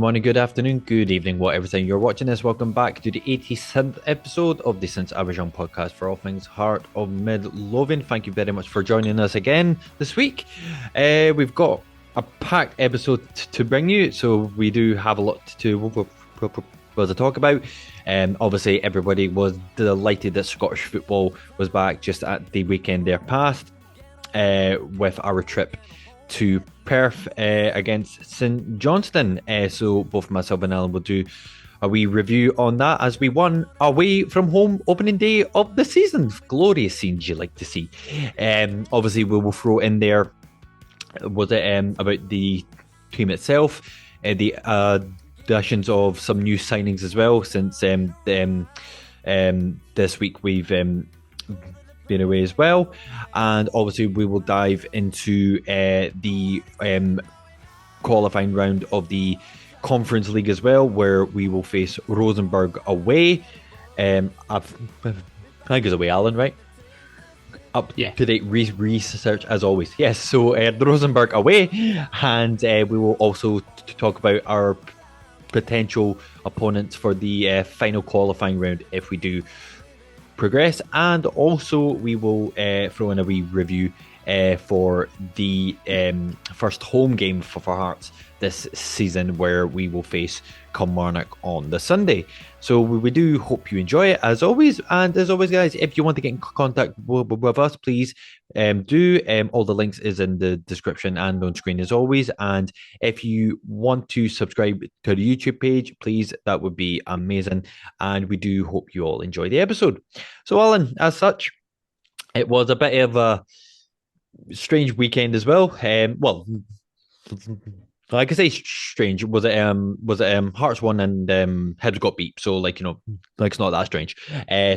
morning, good afternoon, good evening, whatever time you're watching this. Welcome back to the 87th episode of the Since I Was Young podcast for all things Heart of Midlothian. Thank you very much for joining us again this week. We've got a packed episode to bring you, so we do have a lot to talk about. Obviously, everybody was delighted that Scottish football was back just at the weekend there past with our trip to Perth against St.Johnstone. So both myself and Alan will do a wee review on that as we won away from home opening day of the season. Glorious scenes you like to see. Obviously, we will throw in there was it about the team itself, the additions of some new signings as well since this week we've been away as well, and obviously we will dive into the qualifying round of the Conference League as well, where we will face Rosenburg away. I think it's away, Alan, right? Up to date research as always. Yes, so the Rosenburg away, and we will also talk about our potential opponents for the final qualifying round if we do progress, and also we will throw in a wee review for the first home game for Hearts this season, where we will face Kilmarnock on the Sunday. So we do hope you enjoy it as always, and as always guys, if you want to get in contact with us, please do. All the links is in the description and on screen as always, and if you want to subscribe to the YouTube page, please, that would be amazing, and we do hope you all enjoy the episode. So Alan, as such, it was a bit of a strange weekend as well. Well, like I say, strange. Was it Hearts won and Heads got beat, so like it's not that strange.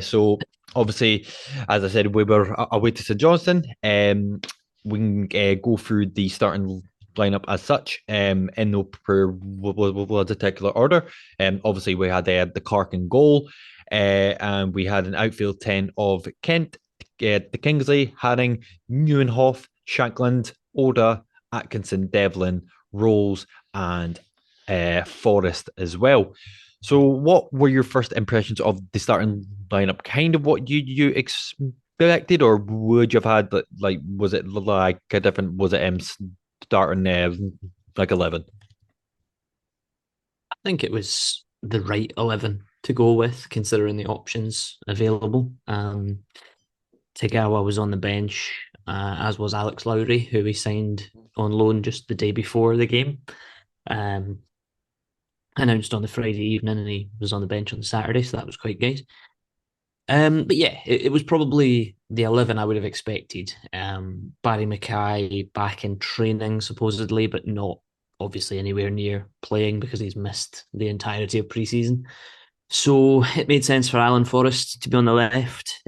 So obviously, as I said, we were away to St Johnstone. We can go through the starting lineup as such, in no particular order. Obviously we had the Clark in goal, and we had an outfield 10 of Kent, the Kingsley, Haring, Neuenhoff, Shankland, Oda, Atkinson, Devlin, Rolls, and Forrest as well. So what were your first impressions of the starting lineup? Kind of what you expected, or would you have had like was it like a different, was it starting like 11? I think it was the right 11 to go with, considering the options available. Tagawa was on the bench, as was Alex Lowry, who we signed on loan just the day before the game. Announced on the Friday evening, and he was on the bench on the Saturday, so that was quite good. But yeah, it was probably the 11 I would have expected. Barry Mackay back in training, supposedly, but not obviously anywhere near playing because he's missed the entirety of pre-season. So it made sense for Alan Forrest to be on the left.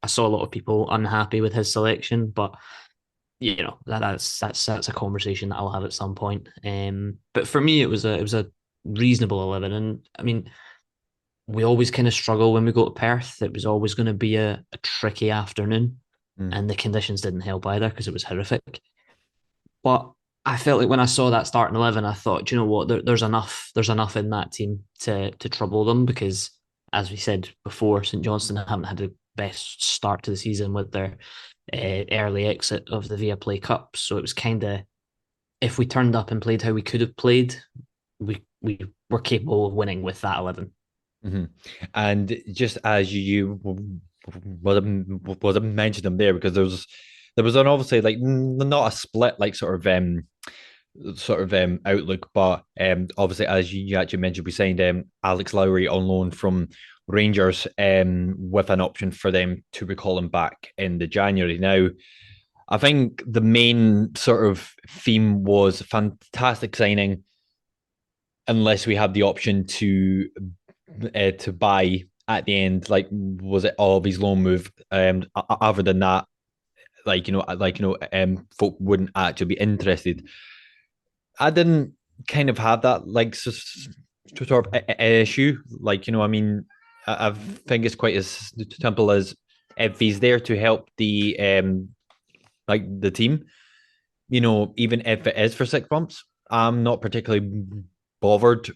I saw a lot of people unhappy with his selection, but that's a conversation that I'll have at some point. But for me, it was a reasonable 11, and I mean, we always kind of struggle when we go to Perth. It was always going to be a tricky afternoon, and the conditions didn't help either because it was horrific. But I felt like when I saw that starting 11, I thought, do you know what? There's enough in that team to trouble them, because, as we said before, St Johnstone haven't had the best start to the season with their early exit of the Viaplay Cup. So it was kind of, if we turned up and played how we could have played, we were capable of winning with that 11. Mm-hmm. And just as you was mentioned them there, because there was an obviously like not a split like outlook, but obviously as you actually mentioned, we signed Alex Lowry on loan from Rangers, with an option for them to recall him back in the January. Now, I think the main sort of theme was fantastic signing, unless we have the option to buy at the end. Like, was it all of his loan move? Other than that, folk wouldn't actually be interested. I didn't kind of have that like sort of issue. Like, I mean, I think it's quite as simple as, if he's there to help the the team, even if it is for 6 months, I'm not particularly bothered,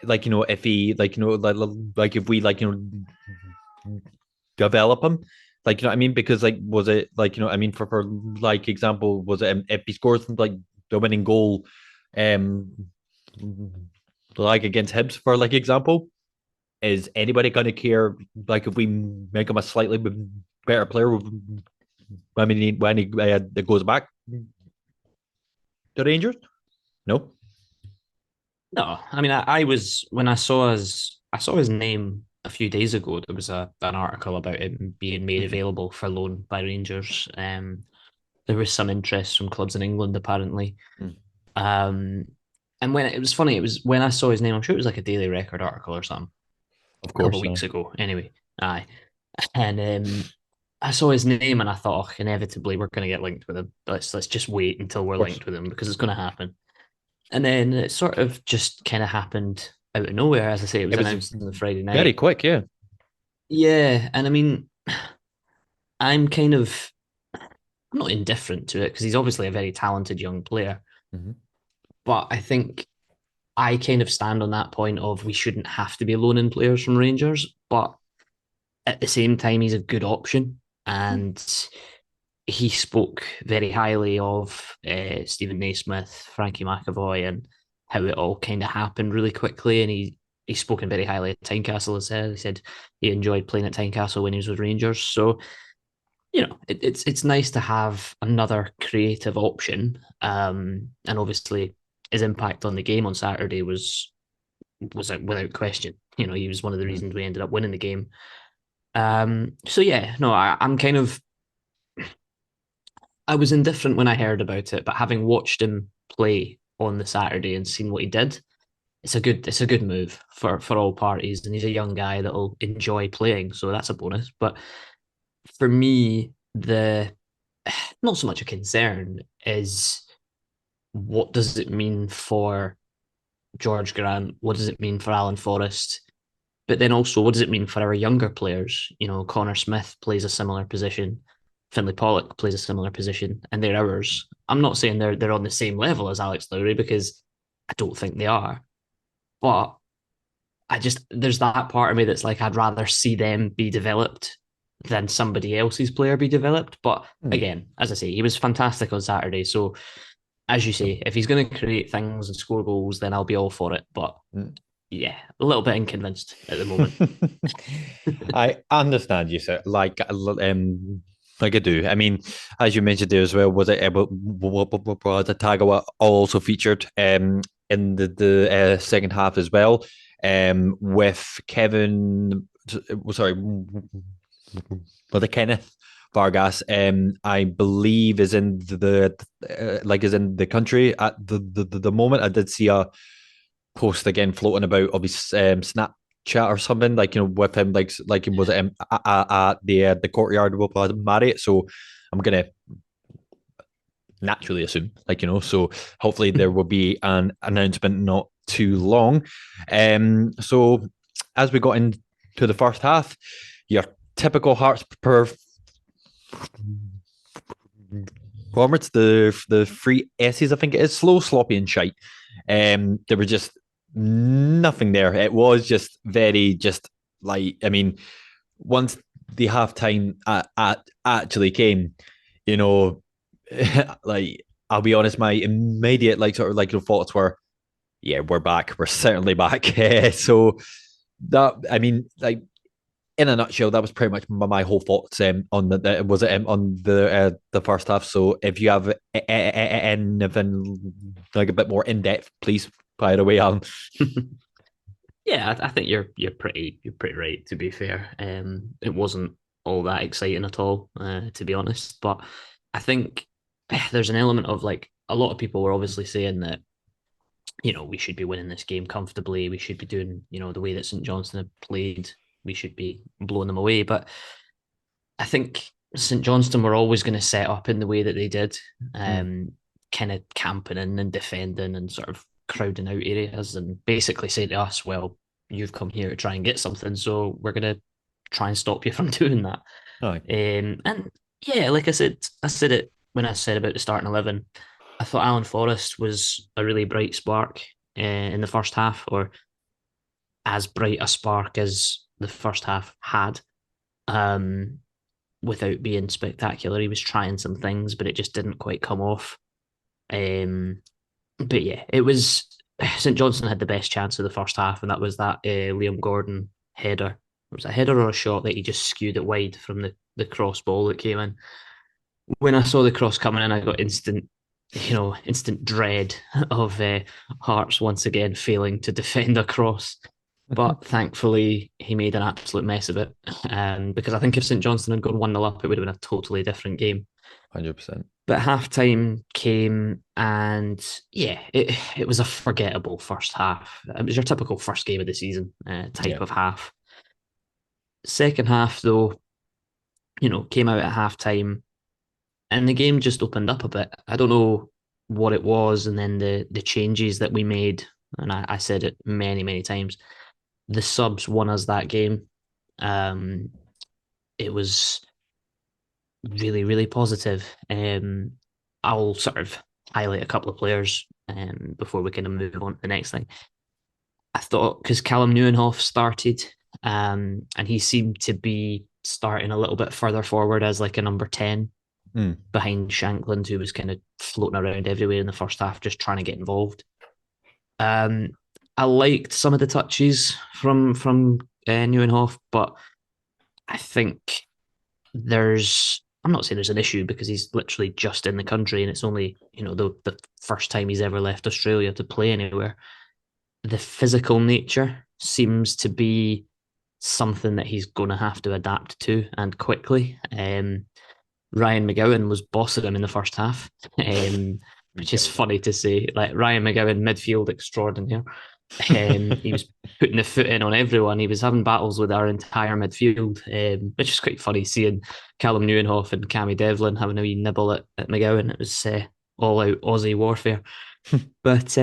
like if he like if we develop him. Like, what I mean? Because like, was it like, I mean, for like example, was it if he scores like the winning goal, um, like against Hibs for like example, is anybody going to care like if we make him a slightly better player when he goes back to Rangers? No. No, I mean, I was when I saw his name a few days ago. There was an article about him being made Mm-hmm. available for loan by Rangers. There was some interest from clubs in England apparently. Um, and when it was funny, it was when I saw his name. I'm sure it was like a Daily Record article or something Of a couple of course. weeks ago. Anyway, aye, and I saw his name and I thought, oh, inevitably we're going to get linked with him. Let's just wait until we're Of course. linked with him because it's going to happen. And then it sort of just kind of happened out of nowhere. As I say, it was It was announced on the Friday very night. quick, yeah. Yeah, and I mean, I'm kind of I'm not indifferent to it because he's obviously a very talented young player. Mm-hmm. But I think I kind of stand on that point of we shouldn't have to be loaning players from Rangers, but at the same time, he's a good option. And he spoke very highly of Stephen Naismith, Frankie McAvoy, and how it all kind of happened really quickly. And he's spoken very highly at Tynecastle. As he said he enjoyed playing at Tynecastle when he was with Rangers. So it's nice to have another creative option. And obviously, his impact on the game on Saturday was without question. He was one of the Mm-hmm. reasons we ended up winning the game. So yeah, no, I'm kind of I was indifferent when I heard about it, but having watched him play on the Saturday and seen what he did, it's a good move for all parties. And he's a young guy that'll enjoy playing, so that's a bonus. But for me, the not so much a concern is what does it mean for George Grant? What does it mean for Alan Forrest? But then also, what does it mean for our younger players? Connor Smith plays a similar position. Finlay Pollock plays a similar position, and they're ours. I'm not saying they're on the same level as Alex Lowry because I don't think they are. But I just there's that part of me that's like I'd rather see them be developed than somebody else's player be developed. But again, as I say, he was fantastic on Saturday. So as you say, if he's going to create things and score goals, then I'll be all for it. But Mm-hmm. yeah, a little bit inconvinced at the moment. I understand you, sir. Like I do. I mean, as you mentioned there as well, was it about the Tagawa also featured in the second half as well, with Kevin. Sorry, with the Kenneth Vargas. I believe is in is in the country at the moment. I did see a post again floating about of his Snapchat or something, like with him, like was it at the courtyard with Marriott. So I'm gonna naturally assume, so hopefully there will be an announcement not too long. So as we got into the first half, your typical Hearts performance, the three S's, I think it is: slow, sloppy, and shite. There was just nothing there. It was just very just like, I mean, once the halftime actually came, you know, like, I'll be honest, my immediate sort of thoughts were, yeah, we're back. We're certainly back. So that, I mean, like, in a nutshell, that was pretty much my whole thoughts on on the first half. So if you have anything like a bit more in depth, please fire away, Alan. Yeah, I think you're pretty right. To be fair, it wasn't all that exciting at all, to be honest. But I think there's an element of like a lot of people were obviously saying that we should be winning this game comfortably. We should be doing the way that St. Johnstone have played. We should be blowing them away. But I think St. Johnstone were always going to set up in the way that they did, Mm. kind of camping in and defending and sort of crowding out areas and basically say to us, well, you've come here to try and get something, so we're going to try and stop you from doing that. Aye. And yeah, like I said it when I said about the starting 11. I thought Alan Forrest was a really bright spark. in the first half, or as bright a spark as the first half had. Um, Without being spectacular, he was trying some things, but it just didn't quite come off. Um, but yeah, it was St. Johnstone had the best chance of the first half, and that was that Liam Gordon header. It was a header or a shot that he just skewed it wide from the cross ball that came in. When I saw the cross coming in, I got instant dread of Hearts once again failing to defend a cross. But thankfully, he made an absolute mess of it. Because I think if St. Johnstone had gone 1-0 up, it would have been a totally different game. 100%. But half time came, and yeah, it was a forgettable first half. It was your typical first game of the season type Yeah. of half. Second half, though, came out at half time, and the game just opened up a bit. I don't know what it was, and then the changes that we made, and I said it many, many times, the subs won us that game. Um, it was really, really positive. I'll sort of highlight a couple of players before we kind of move on to the next thing. I thought because Callum Neuenhoff started, and he seemed to be starting a little bit further forward as like a number 10 Mm. behind Shankland, who was kind of floating around everywhere in the first half, just trying to get involved. Um, I liked some of the touches from Neuenhoff, but I think I'm not saying there's an issue because he's literally just in the country and it's only the first time he's ever left Australia to play anywhere. The physical nature seems to be something that he's going to have to adapt to and quickly. Ryan McGowan was bossing him in the first half, which is funny to say. Like Ryan McGowan, midfield extraordinaire. He was putting the foot in on everyone. He was having battles with our entire midfield, which is quite funny seeing Callum Neuenhoff and Cammy Devlin having a wee nibble at McGowan. It was all out Aussie warfare. But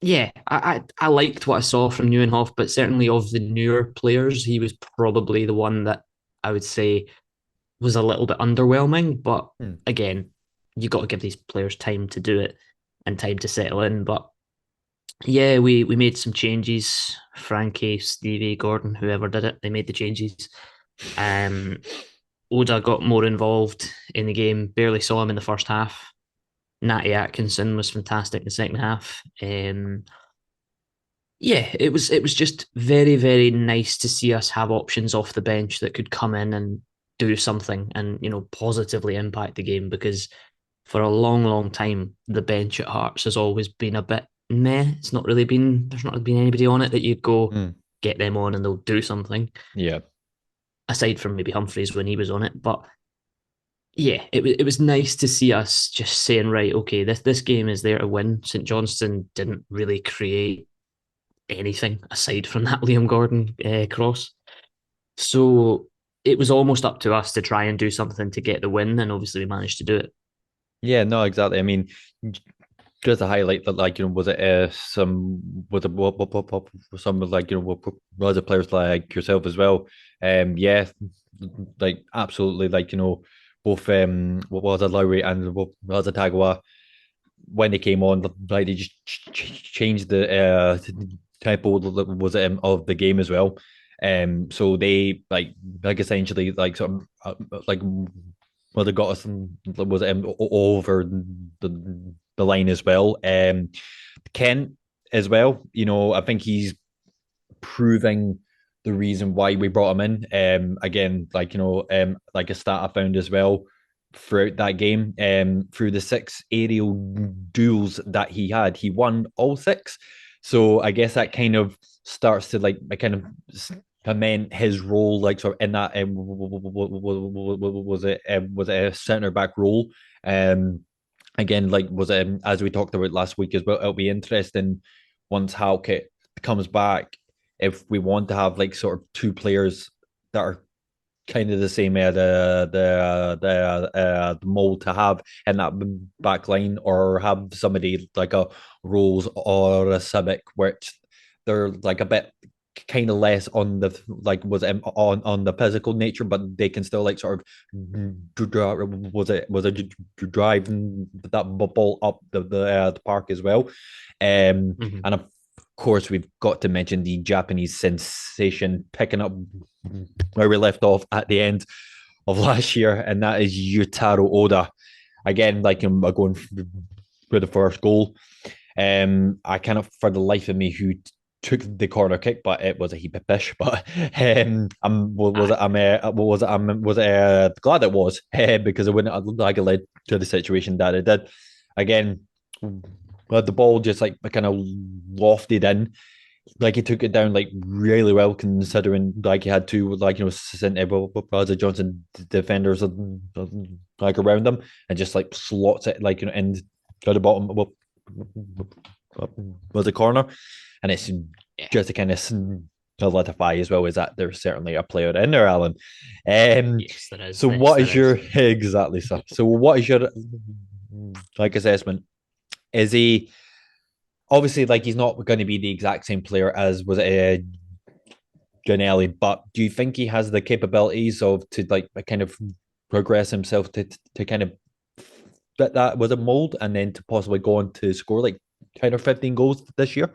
yeah, I liked what I saw from Neuenhoff, but certainly of the newer players, he was probably the one that I would say was a little bit underwhelming. But Mm. again, you got to give these players time to do it and time to settle in. But yeah, we made some changes. Frankie, Stevie, Gordon, whoever did it, they made the changes. Um, Oda got more involved in the game. Barely saw him in the first half. Natty Atkinson was fantastic in the second half. Yeah, it was just very, very nice to see us have options off the bench that could come in and do something and positively impact the game, because for a long, long time the bench at Hearts has always been a bit meh. There's not really been anybody on it that you go Mm. get them on and they'll do something, Yeah. aside from maybe Humphreys when he was on it. But yeah, it was nice to see us just saying, right, okay, this game is there to win. St. Johnstone didn't really create anything aside from that Liam Gordon cross. So it was almost up to us to try and do something to get the win, and obviously we managed to do it. Yeah, no, exactly. I mean, just to highlight that, like, was it some like, was it players like yourself as well? Yeah, like absolutely, like, both what was it, Lowry and what was it, Tagawa, when they came on, like they just changed the tempo was of the game as well. So they like essentially like some like well they got us was over the line as well. Kent as well. I think he's proving the reason why we brought him in. Again, like a stat I found as well throughout that game, through the 6 aerial duels that he had, he won all 6. So I guess that kind of starts to like kind of cement his role, like sort of in that was it a centre back role. Again, like was as we talked about last week as well. It'll be interesting once Halkett comes back, if we want to have like sort of two players that are kind of the same the mold to have in that back line, or have somebody like a Rose or a Civic, which they're like a bit kind of less on the like was it on the physical nature, but they can still like sort of was it driving that ball up the park as well, Mhm. and of course we've got to mention the Japanese sensation picking up where we left off at the end of last year, and that is Yutaro Oda. Again, like I'm going for the first goal. I cannot for the life of me who took the corner kick, but it was a heap of fish. But was it? Aye. Was it? Was it? Glad it was because it wouldn't have like led to the situation that it did. Again, the ball just like kind of lofted in, like he took it down like really well considering like he had two like St.Johnstone defenders like around him and just like slots it like in to the bottom was the corner, and it's Yeah. just to kind of solidify as well as that there's certainly a player in there, Alan. Um, Yes, there is. so Yes, what there is your is. exactly sir? So what is your like assessment? Is he obviously like he's not going to be the exact same player as was Janelli, but do you think he has the capabilities of to like kind of progress himself to kind of fit that was a mold and then to possibly go on to score like 10 or 15 goals this year?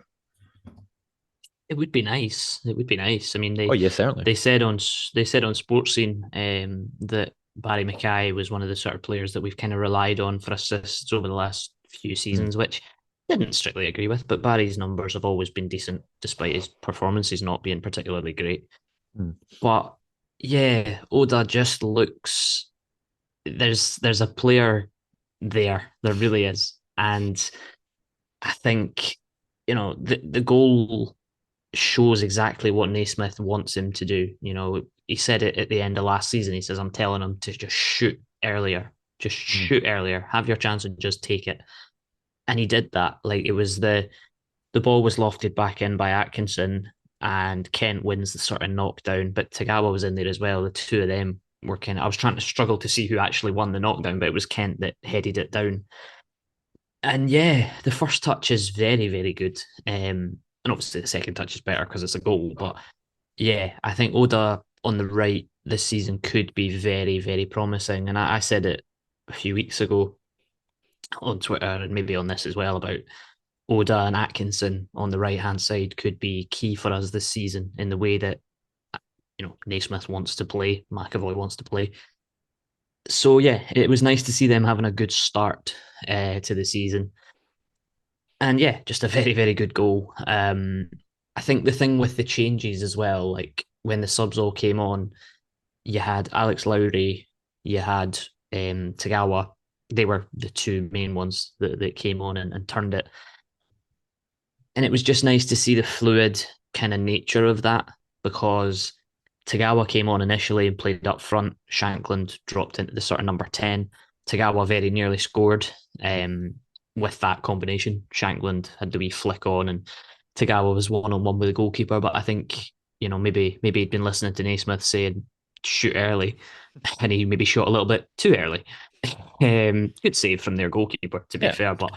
It would be nice. It would be nice. I mean, Oh yeah, certainly. they said on Sports Scene that Barry Mackay was one of the sort of players that we've kind of relied on for assists over the last few Mm, seasons, which I didn't strictly agree with. But Barry's numbers have always been decent, despite his performances not being particularly great. mm, But yeah, Oda just looks. There's a player there. There really is, and I think the goal shows exactly what Naismith wants him to do. He said it at the end of last season. He says, I'm telling him to just shoot earlier. Just mm, shoot earlier. Have your chance and just take it. And he did that. Like it was the ball was lofted back in by Atkinson and Kent wins the sort of knockdown, but Tagawa was in there as well. The two of them were kind of I was trying to struggle to see who actually won the knockdown, but it was Kent that headed it down. And yeah, the first touch is very, very good. And obviously the second touch is better because it's a goal. But yeah, I think Oda on the right this season could be very, very promising. And I said it a few weeks ago on Twitter and maybe on this as well about Oda and Atkinson on the right hand side could be key for us this season in the way that Naismith wants to play, McAvoy wants to play. So yeah, it was nice to see them having a good start to the season. And yeah, just a very, very good goal. I think the thing with the changes as well, like when the subs all came on, you had Alex Lowry, you had Tagawa. They were the two main ones that came on and turned it. And it was just nice to see the fluid kind of nature of that because Tagawa came on initially and played up front. Shankland dropped into the sort of number 10. Tagawa very nearly scored with that combination. Shankland had the wee flick on and Tagawa was one on one with the goalkeeper. But I think, maybe he'd been listening to Naismith saying, shoot early. And he maybe shot a little bit too early. Good save from their goalkeeper, to be yeah. fair. But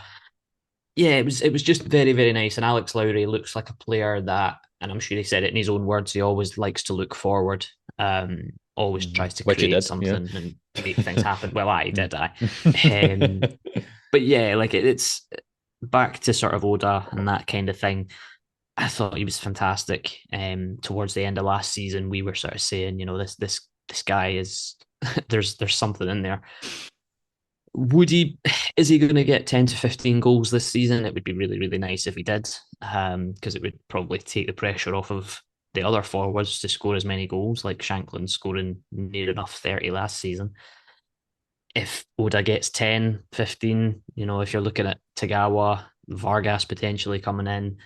yeah, it was just very, very nice. And Alex Lowry looks like a player that, and I'm sure he said it in his own words, he always likes to look forward, always tries to Which you create did, yeah. something and make things happen. Well, I did, I. But yeah, like it's back to sort of Oda and that kind of thing. I thought he was fantastic. Towards the end of last season, we were sort of saying, this guy is there's something in there. Would he? Is he going to get 10 to 15 goals this season? It would be really, really nice if he did, because it would probably take the pressure off of the other forwards to score as many goals, like Shanklin scoring near enough 30 last season. If Oda gets 10, 15, if you're looking at Tagawa, Vargas potentially coming in,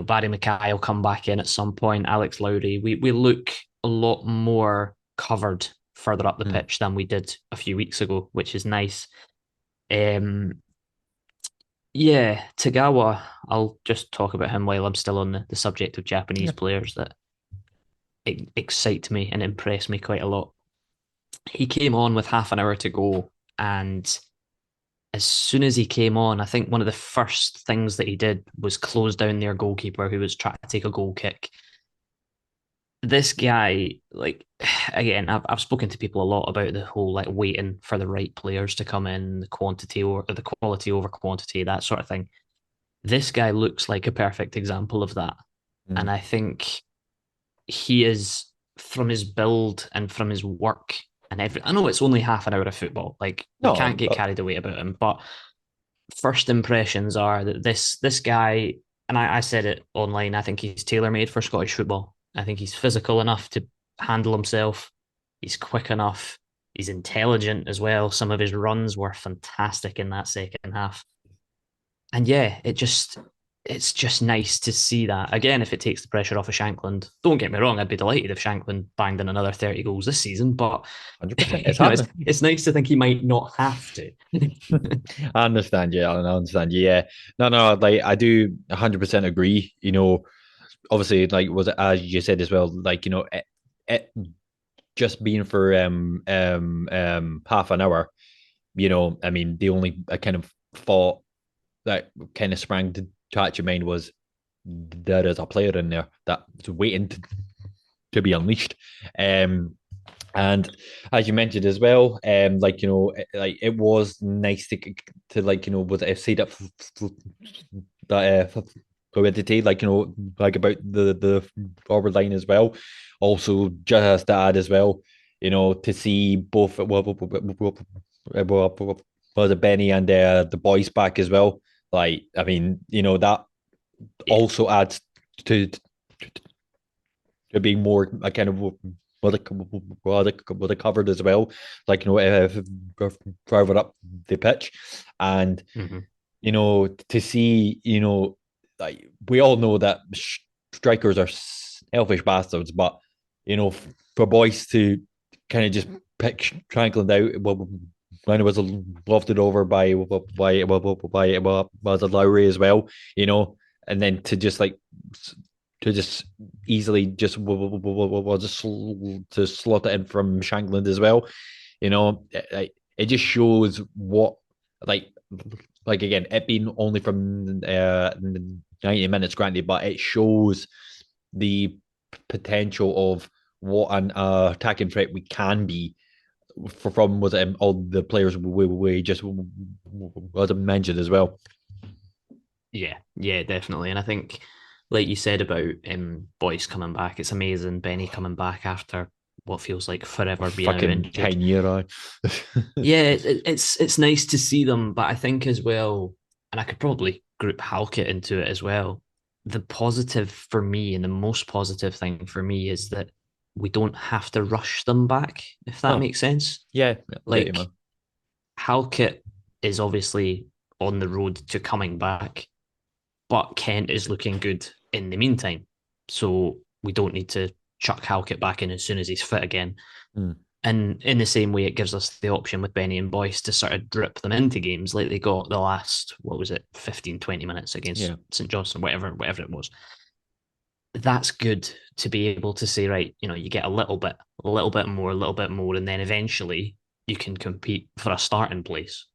Barry Mackay will come back in at some point, Alex Lowry, we look a lot more covered further up the Mm, pitch than we did a few weeks ago, which is nice. Um, yeah, Tagawa, I'll just talk about him while I'm still on the subject of Japanese yeah. players that excite me and impress me quite a lot. He came on with half an hour to go, and as soon as he came on, I think one of the first things that he did was close down their goalkeeper who was trying to take a goal kick. this guy, like, again, I've spoken to people a lot about the whole like waiting for the right players to come in, the quantity or the quality over quantity, that sort of thing. This guy looks like a perfect example of that. And Mm. I think he is, from his build and from his work and every, I know it's only half an hour of football. Like, we No, can't get but carried away about him, but first impressions are that this guy, and I said it online, I think he's tailor made for Scottish football. I think he's physical enough to handle himself. He's quick enough. He's intelligent as well. Some of his runs were fantastic in that second half. And yeah, it's just nice to see that. Again, if it takes the pressure off of Shankland, don't get me wrong, I'd be delighted if Shankland banged in another 30 goals this season, but 100%, it's it's happening. it's nice to think he might not have to. I understand, yeah, I understand, yeah. No, no, like I do 100% agree. Obviously, like was it as you said as well, like it just being for half an hour. I mean, the only kind of thought that kind of sprang to at your mind was there is a player in there that's waiting to be unleashed. And as you mentioned as well, like like it was nice to like with FC that fluidity, like like about the forward line as well. Also, just to add as well, to see both was it Benny and the boys back as well. Like, I mean, that Yeah. also adds to being more kind of well covered as well, like further up the pitch, and Mm-hmm. to see like we all know that strikers are selfish bastards, but for boys to kind of just pick Franklin out when it was lofted over by was a Lowry as well, and then to just like to just easily just just to slot it in from Shankland as well. It just shows what like again it being only from 90 minutes granted, but it shows the potential of what an attacking threat we can be from was all the players we just was mentioned as well. Yeah, yeah, definitely. And I think, like you said about Boyce coming back, it's amazing. Benny coming back after what feels like forever being out Fucking injured. 10 year eye. Yeah, it's nice to see them, but I think as well, and I could probably group Halkett into it as well. The positive for me, and the most positive thing for me, is that we don't have to rush them back, if that No, makes sense. yeah, get you, Like, man. Halkett is obviously on the road to coming back, but Kent is looking good in the meantime. So we don't need to chuck Halkett back in as soon as he's fit again. Mm. And in the same way, it gives us the option with Benny and Boyce to sort of drip them into games like they got the last, what was it, 15, 20 minutes against Yeah, St.Johnstone, whatever it was. That's good to be able to say, right, you get a little bit more, a little bit more, and then eventually you can compete for a starting place.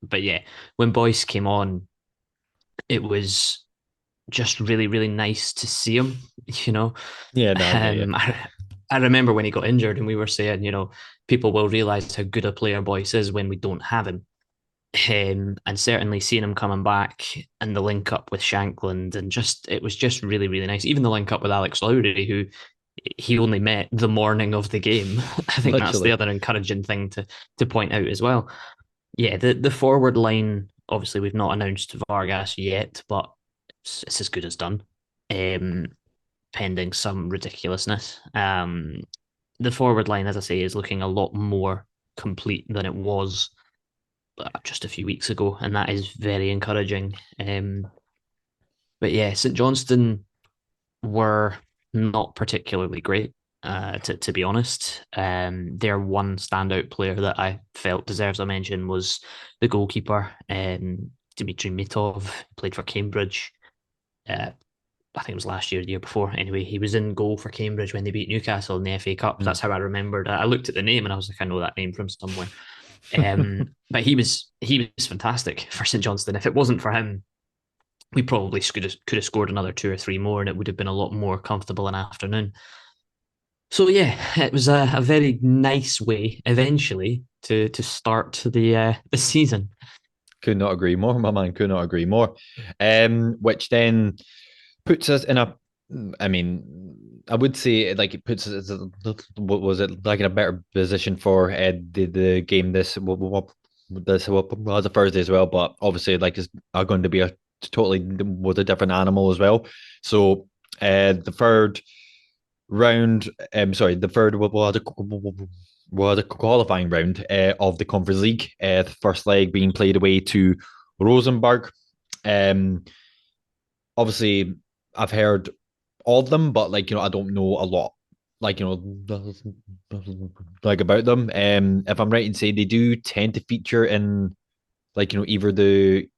But yeah, when Boyce came on, it was just really, really nice to see him, you know. yeah, no, I get you. I remember when he got injured and we were saying, people will realize how good a player Boyce is when we don't have him. And certainly seeing him coming back and the link up with Shankland, and just it was just really, really nice. Even the link up with Alex Lowry, who he only met the morning of the game. I think that's the Literally. other encouraging thing to point out as well. Yeah, the forward line, obviously we've not announced Vargas yet, but it's as good as done. Um, Pending some ridiculousness. The forward line, as I say, is looking a lot more complete than it was just a few weeks ago, and that is very encouraging. But yeah, St Johnston were not particularly great, to be honest. Their one standout player that I felt deserves a mention was the goalkeeper, Dmitry Mitov, played for Cambridge. Uh, I think it was last year, the year before. Anyway, he was in goal for Cambridge when they beat Newcastle in the FA Cup. Mm. That's how I remembered. I looked at the name and I was like, I know that name from somewhere. But he was fantastic for St Johnston. If it wasn't for him, we probably could have scored another two or three more, and it would have been a lot more comfortable an afternoon. So yeah, it was a very nice way eventually to start the season. Could not agree more, my man. Could not agree more. Which then puts us in a, I mean, I would say like it puts us, what was it, like in a better position for the game this was a Thursday as well, but obviously like it's going to be a totally was a different animal as well. So the third round, the third was a qualifying round of the Conference League. The first leg being played away to Rosenburg. Um, Obviously, I've heard all of them, but like I don't know a lot, like like about them. If I'm right in saying they do tend to feature in like either the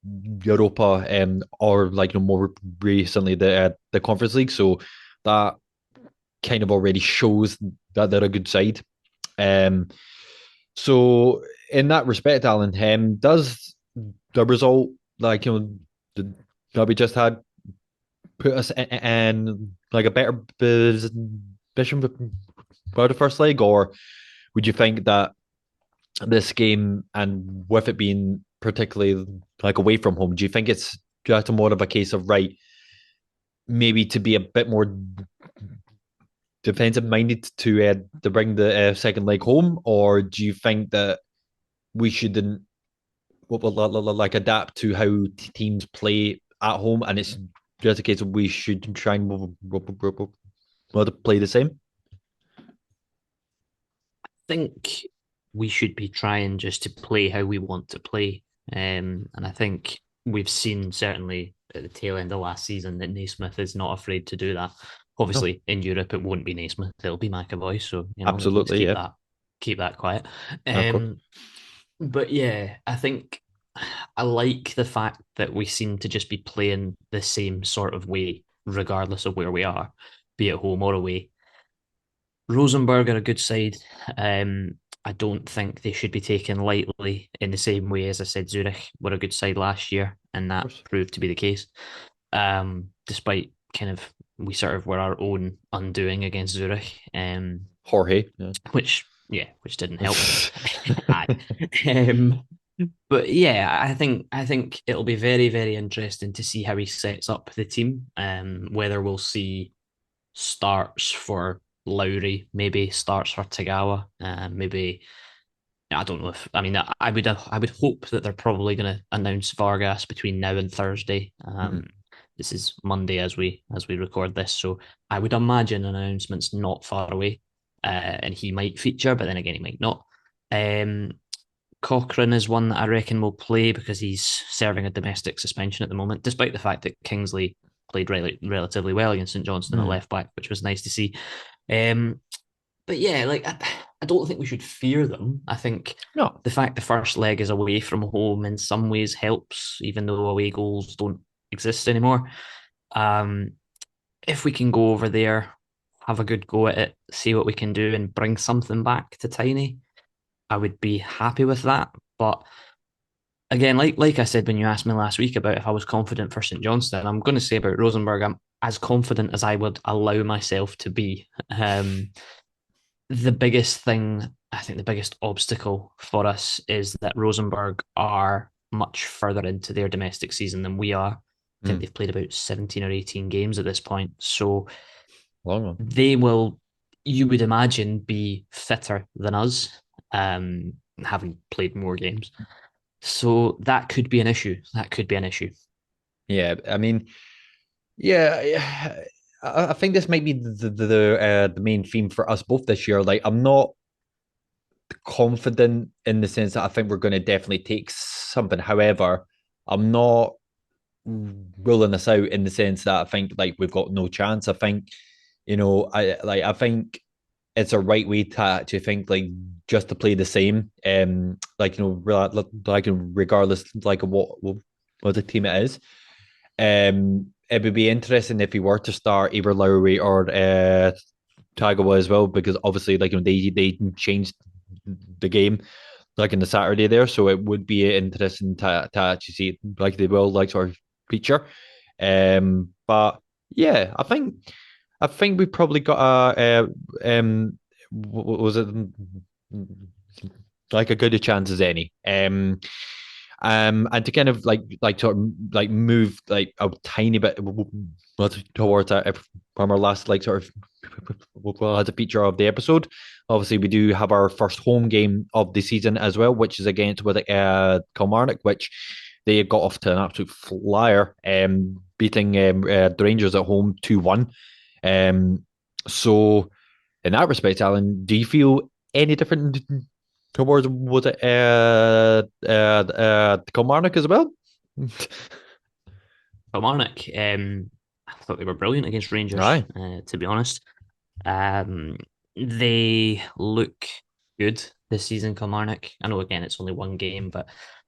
Europa or like more recently the Conference League, so that kind of already shows that they're a good side. Um, so in that respect, Alan, does the result like that we just had put us in like a better position for the first leg, or would you think that this game and with it being particularly like away from home, do you think it's just more of a case of right, maybe to be a bit more defensive minded to bring the second leg home, or do you think that we shouldn't like adapt to how teams play at home, and it's just a case of we should try and play the same? Think we should be trying just to play how we want to play. And I think we've seen certainly at the tail end of last season that Naismith is not afraid to do that. No, Obviously, in Europe, it won't be Naismith; it'll be McAvoy. So let's absolutely, yeah, keep that quiet. of course. But yeah, I think I like the fact that we seem to just be playing the same sort of way, regardless of where we are, be it home or away. Rosenburg are a good side. I don't think they should be taken lightly in the same way as I said Zurich were a good side last year, and Of that course. proved to be the case. Despite kind of we sort of were our own undoing against Zurich, Jorge, yeah. which didn't help. Aye. um, but yeah, I think it'll be very very interesting to see how he sets up the team. Whether we'll see starts for Lowry, maybe starts for Tagawa, maybe I don't know if I mean I would hope that they're probably going to announce Vargas between now and Thursday. Mhm. This is Monday as we record this, so I would imagine an announcement's not far away, and he might feature, but then again he might not. Um, Cochrane is one that I reckon will play because he's serving a domestic suspension at the moment, despite the fact that Kingsley played relatively well against St.Johnstone at Mhm. left back, which was nice to see. Um, but yeah, like I don't think we should fear them. I think No, the fact the first leg is away from home in some ways helps, even though away goals don't exist anymore. Um, if we can go over there, have a good go at it, see what we can do, and bring something back to Tiny, I would be happy with that. But again, like I said when you asked me last week about if I was confident for St Johnstone, I'm going to say about Rosenborg, I'm as confident as I would allow myself to be. The biggest thing, I think, the biggest obstacle for us is that Rosenborg are much further into their domestic season than we are. I think mm. they've played about 17 or 18 games at this point, so Long one. they will, you would imagine, be fitter than us, having played more games. So that could be an issue. That could be an issue. Yeah, I mean, yeah, yeah, I think this might be the main theme for us both this year. Like, I'm not confident in the sense that I think we're going to definitely take something. However, I'm not ruling this out in the sense that I think like we've got no chance. I think I think it's a right way to think like just to play the same. Like like regardless like of what the team it is. It would be interesting if we were to start either Lowry or Tagawa as well, because obviously, like they changed the game like in the Saturday there, so it would be interesting to actually see like they will like sort of feature. But yeah, I think we probably got was it like a good a chance as any. And to kind of sort of like move like a tiny bit towards from our last sort of as a feature of the episode. Obviously, we do have our first home game of the season as well, which is against with Kilmarnock, which they got off to an absolute flyer, beating the Rangers at home 2-1. So in that respect, Alan, do you feel any different towards was it Kilmarnock as well? Kilmarnock, I thought they were brilliant against Rangers, Aye. to be honest. Um, they look good this season, Kilmarnock. I know, again, it's only one game, but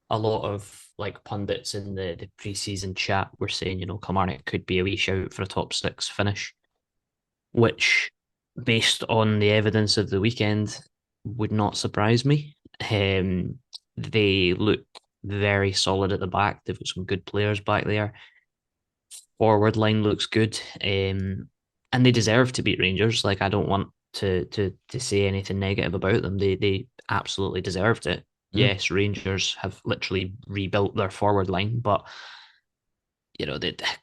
a lot of like pundits in the pre-season chat were saying, Kilmarnock could be a wee shout for a top six finish, which, based on the evidence of the weekend, would not surprise me. They look very solid at the back. They've got some good players back there. Forward line looks good, and they deserve to beat Rangers. Like, I don't want to say anything negative about them. They absolutely deserved it. Mm. Yes, Rangers have literally rebuilt their forward line, but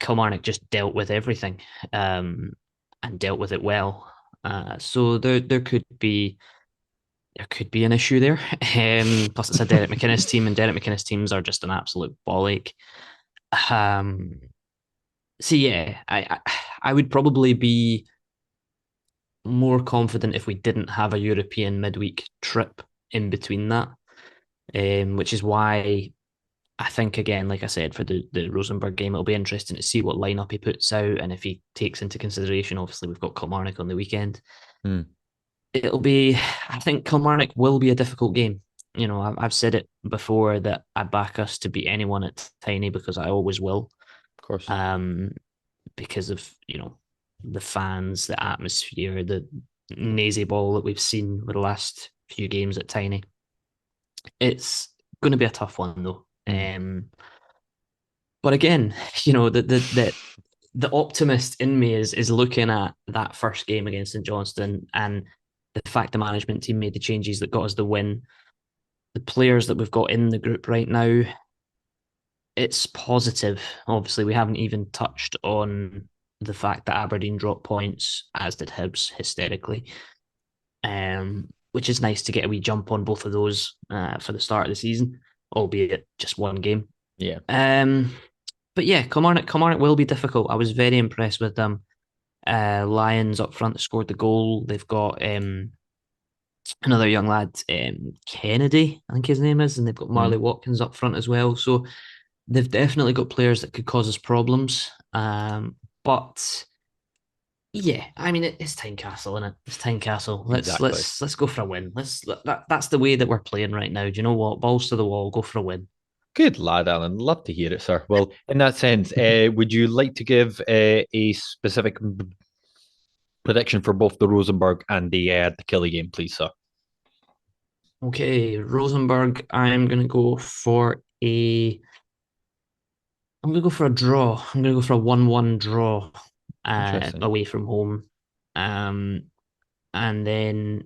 Kilmarnock just dealt with everything, and dealt with it well. So there could be an issue there. Plus, it's a Derek McInnes team, and Derek McInnes teams are just an absolute ball ache. Um, so yeah, I would probably be more confident if we didn't have a European midweek trip in between that, which is why I think, again, like I said, for the Rosenburg game, it'll be interesting to see what lineup he puts out, and if he takes into consideration, obviously we've got Kilmarnock on the weekend. Mm. It'll be, I think Kilmarnock will be a difficult game. I've said it before that I back us to beat anyone at Tiny, because I always will. Of course. Um, because of the fans, the atmosphere, the nazy ball that we've seen with the last few games at Tiny. It's going to be a tough one though. Mm. But again, the optimist in me is looking at that first game against St.Johnstone, and the fact the management team made the changes that got us the win. The players that we've got in the group right now, it's positive. Obviously, we haven't even touched on the fact that Aberdeen dropped points, as did Hibs, hysterically. Which is nice to get a wee jump on both of those for the start of the season, albeit just one game. Yeah. But yeah, Kilmarnock will be difficult. I was very impressed with them. Lions up front scored the goal. They've got another young lad, Kennedy, I think his name is, and they've got Marley Mm. Watkins up front as well. So they've definitely got players that could cause us problems. But yeah, I mean, it's Tynecastle, isn't it? It's Tynecastle. Let's Exactly. let's let's go for a win. That's the way that we're playing right now. Do you know what? Balls to the wall, go for a win. Good lad, Alan. Love to hear it, sir. Well, in that sense, would you like to give a specific prediction for both the Rosenburg and the Killy game, please, sir? Okay, Rosenburg. I'm gonna go for a draw. I'm gonna go for a 1-1 draw, Interesting. away from home. Um, and then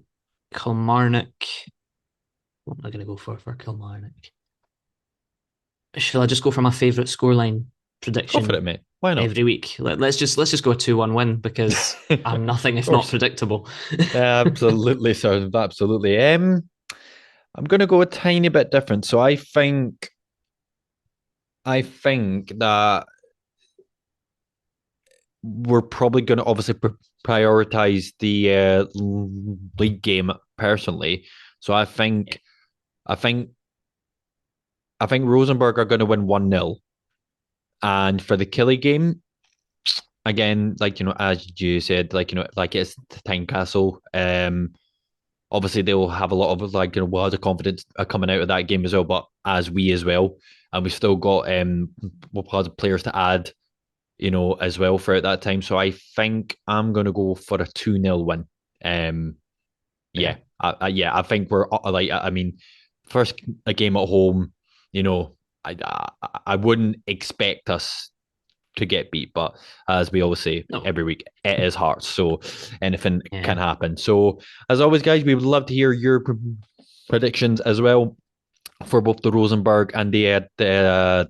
Kilmarnock. What am I gonna go for Kilmarnock? Shall I just go for my favourite scoreline Go for it, prediction mate. Why not? every week? Let's just go a 2-1 win, because I'm nothing Of if not course. predictable. Absolutely, sir. Absolutely. I'm going to go a tiny bit different. So I think that we're probably going to obviously prioritize the league game personally. So I think I think Rosenborg are going to win 1-0. And for the Killy game, again, as you said, like it's Tynecastle. Obviously they'll have a lot of words of confidence coming out of that game as well, but as we as well, and we've still got we'll have players to add, as well throughout that time. So I think I'm going to go for a 2-0 win. Um, Yeah. yeah, I think we're I mean, first a game at home, you know, I wouldn't expect us to get beat, but as we always say No. every week, it is Hearts, so anything Yeah. can happen. So as always, guys, we would love to hear your predictions as well for both the Rosenburg and the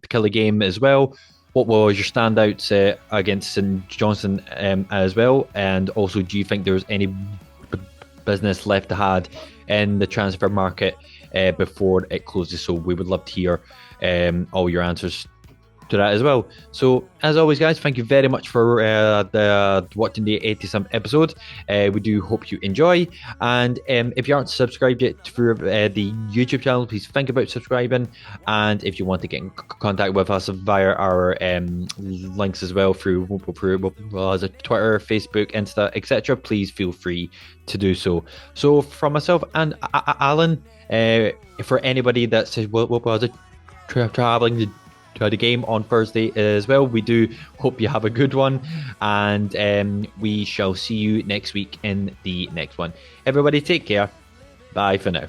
Killie game as well. What was your standouts against St. Johnstone as well? And also, do you think there's any business left to had in the transfer market before it closes? So we would love to hear all your answers to that as well. So as always, guys, thank you very much for watching the 80-some episode. We do hope you enjoy, and if you aren't subscribed yet for the YouTube channel, please think about subscribing. And if you want to get in contact with us via our links as well through Twitter, Facebook, Insta, etc., please feel free to do so. So from myself and Alan, for anybody that says what was it, traveling to the game on Thursday as well, we do hope you have a good one, and we shall see you next week in the next one. Everybody take care. Bye for now.